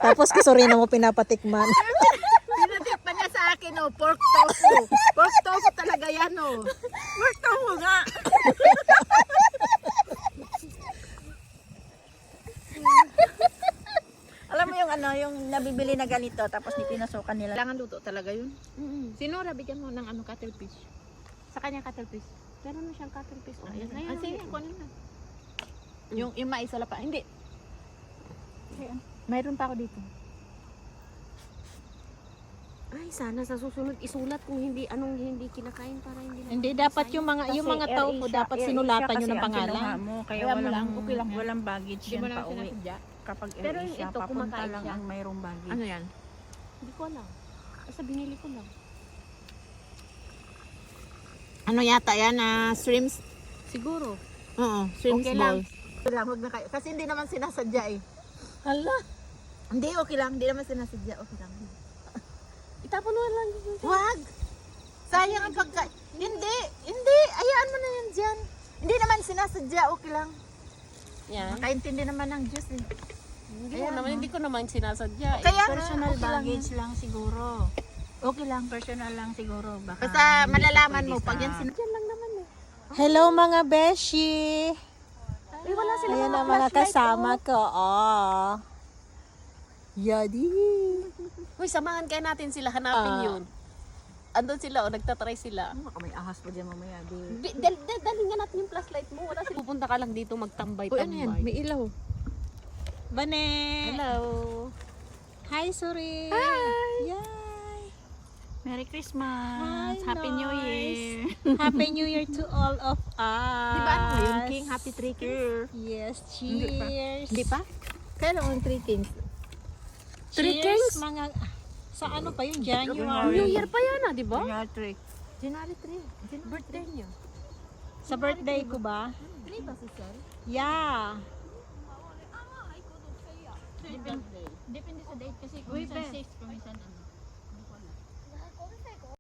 Tapos kasorina mo pinapatikman. Pinatikman niya sa akin, oh, pork tofu. Pork tofu talaga yan, oh. Pork tofu nga. Alam mo yung ano, yung nabibili na ganito tapos pinasukan nila. Kailangan luto talaga yun. Sinura, bigyan mo ng ano, cuttlefish. Sa kanya cuttlefish. Pero na siyang cuttlefish. Oh, yan. Ah, sige, kunin na. Yung mais wala pa. Hindi. Mayroon pa ako dito. Ay, sana sa susunod isulat kung hindi hindi kinakain para hindi na. Hindi dapat yung mga tofu dapat sinulatan nyo ng pangalan. Kaya Kaya mo walang, lang, okay lang yan. walang baggage Hindi mo yan lang pa uwi. sinasadya. Kapag Pero Air yung Asia, ito, papunta kumakain lang siya. ang mayroong baggage. Ano yan? Hindi ko alam. Basta binili ko lang. Ano yata yan? Shrimps? Siguro. Oo, shrimps Okay lang. balls. Okay lang, wag na kayo. Kasi hindi naman sinasadya eh. Hala. Hindi, okay lang. Hindi naman sinasadya. Okay lang. Itapon mo lang yun. Wag! Sayang ang pagka... Hindi! Hindi! Ayaan mo na yan dyan. Hindi naman sinasadya. Okay lang. Yan. Makaintindi naman ng Diyos eh. Hindi ko naman sinasadya. Kaya nga, Personal okay lang baggage lang siguro. Okay lang. Personal lang siguro. Baka Basta hindi malalaman ka mo pwede pag sa- yan Yan lang naman eh. Hello mga beshi. Ay, wala sila Ayan ang mga kasama ko. Oh. Yadi. Uy, samahan kaya natin sila hanapin yun. Andun sila o nagtatry sila. Baka may ahas pa dyan mamaya. Dali nga natin yung flashlight mo. Wala sila. Pupunta ka lang dito magtambay-tambay. Uy, ano yan? May ilaw. Bane. Hello. Hi, Suri. Hi. Yay. Merry Christmas. Hi, Happy New nice. Year. Happy New Year to all of us. Di ba ano ngayon, King? Happy Three Kings? Yes, Hindi pa. cheers. Hindi pa? Kailan ang Three Kings? Three Cheers, Kings? mga... Sa ano pa yun? New January. Year pa yan di ba? January 3. January 3. Birthday niyo. Sa birthday ko ba? 3 ba si Sir? Yeah. Depende sa date kasi kung minsan 6, kung minsan ano.